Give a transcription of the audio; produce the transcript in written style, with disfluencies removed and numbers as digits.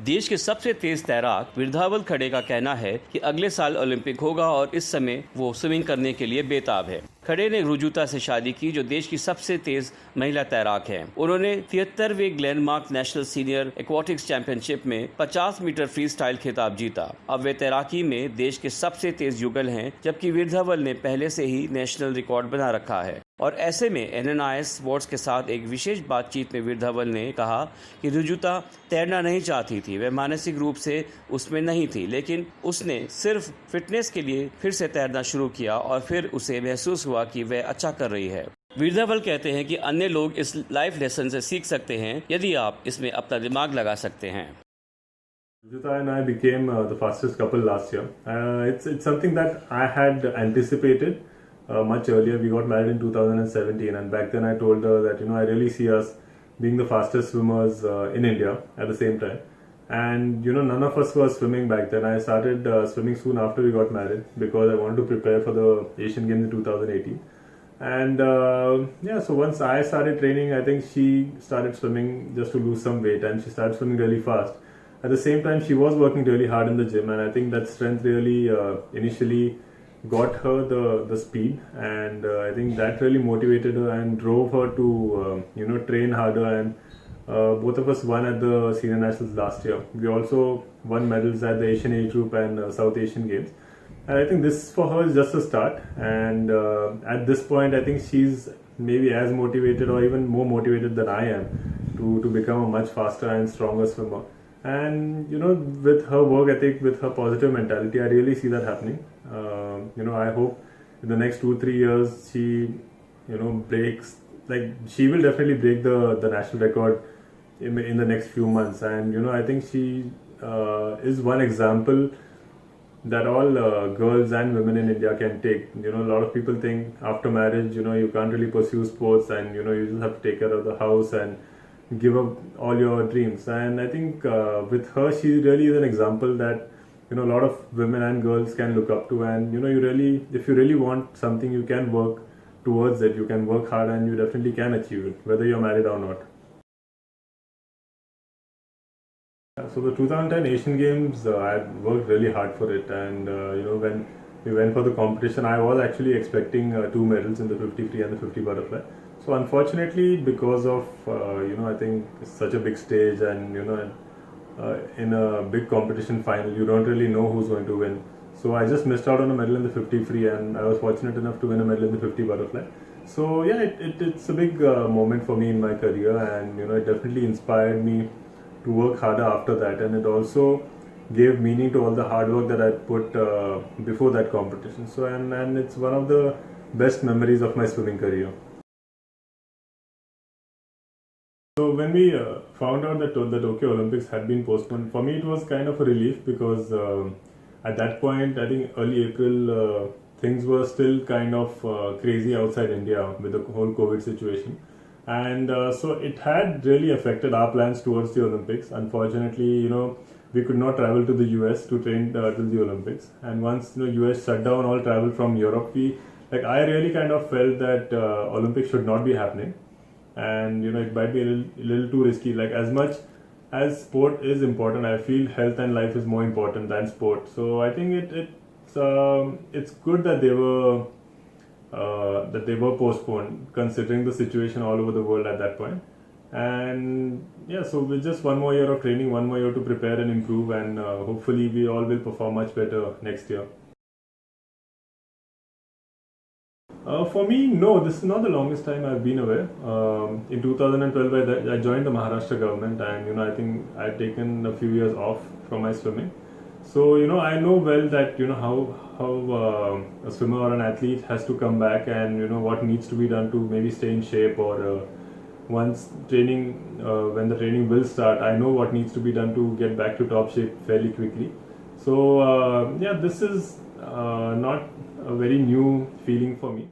देश के सबसे तेज तैराक वीरधावल खड़े का कहना है कि अगले साल ओलंपिक होगा और इस समय वो स्विमिंग करने के लिए बेताब है। खड़े ने रुजुता से शादी की, जो देश की सबसे तेज महिला तैराक हैं। उन्होंने 73वें Glenmark national senior aquatics championship में 50 मीटर फ्री स्टाइल खिताब जीता। अब वे तैराकी में देश के सबसे तेज युगल हैं, जबकि वीरधावल ने पहले से ही नेशनल रिकॉर्ड बना रखा है। और ऐसे में NNIS स्पोर्ट्स के साथ एक विशेष बातचीत में वीरधावल ने कहा कि रुजुता तैरना नहीं चाहती थी, वह मानसिक रूप से उसमें नहीं थी, लेकिन उसने सिर्फ फिटनेस के लिए फिर से तैरना शुरू किया और फिर उसे महसूस हुआ कि वह अच्छा कर रही है। वीरधावल कहते हैं कि अन्य लोग इस लाइफ लेसन से सीख सकते हैं यदि आप इसमें अपना दिमाग लगा सकते हैं। Rujuta and I became the fastest couple last year. It's something that I had anticipated much earlier. We got married in 2017, and back then I told her that I really see us being the fastest swimmers in India at the same time. And none of us were swimming back then. I started swimming soon after we got married because I wanted to prepare for the Asian Games in 2018. And so once I started training, I think she started swimming just to lose some weight, and she started swimming really fast. At the same time, she was working really hard in the gym, and I think that strength really initially got her the speed, and I think that really motivated her and drove her to train harder. And both of us won at the senior nationals last year. We also won medals at the Asian age group and South Asian Games. And I think this for her is just a start. And at this point, I think she's maybe as motivated or even more motivated than I am to become a much faster and stronger swimmer. And with her work ethic, with her positive mentality, I really see that happening. I hope in the next 2-3 years she breaks, like she will definitely break the national record in the next few months. And I think she is one example that all girls and women in India can take. A lot of people think after marriage you can't really pursue sports, and you just have to take care of the house and give up all your dreams. And I think with her, she really is an example that a lot of women and girls can look up to. And if you really want something, you can work towards it, you can work hard, and you definitely can achieve it, whether you're married or not. So the 2010 Asian Games, I worked really hard for it, and when we went for the competition, I was actually expecting 2 medals in the 50 free and the 50 butterfly. So unfortunately, because of I think it's such a big stage, and in a big competition final, you don't really know who's going to win. So I just missed out on a medal in the 50 free, and I was fortunate enough to win a medal in the 50 butterfly. So yeah, it's a big moment for me in my career, and it definitely inspired me to work harder after that, and it also gave meaning to all the hard work that I put before that competition. So and it's one of the best memories of my swimming career. So when we found out that the Tokyo Olympics had been postponed, for me it was kind of a relief, because at that point, I think early April, things were still kind of crazy outside India with the whole COVID situation. And so it had really affected our plans towards the Olympics. Unfortunately, we could not travel to the US to train till the Olympics. And once US shut down all travel from Europe, I really kind of felt that Olympics should not be happening. And it might be a little too risky. Like, as much as sport is important, I feel health and life is more important than sport. So I think it's good that they were postponed, considering the situation all over the world at that point. And yeah, so with just one more year of training, one more year to prepare and improve, and hopefully we all will perform much better next year. For me, no, this is not the longest time I've been away. In 2012, I joined the Maharashtra government, and I think I've taken a few years off from my swimming. So I know well that how a swimmer or an athlete has to come back, and what needs to be done to maybe stay in shape, or once training, when the training will start, I know what needs to be done to get back to top shape fairly quickly. So yeah, this is not a very new feeling for me.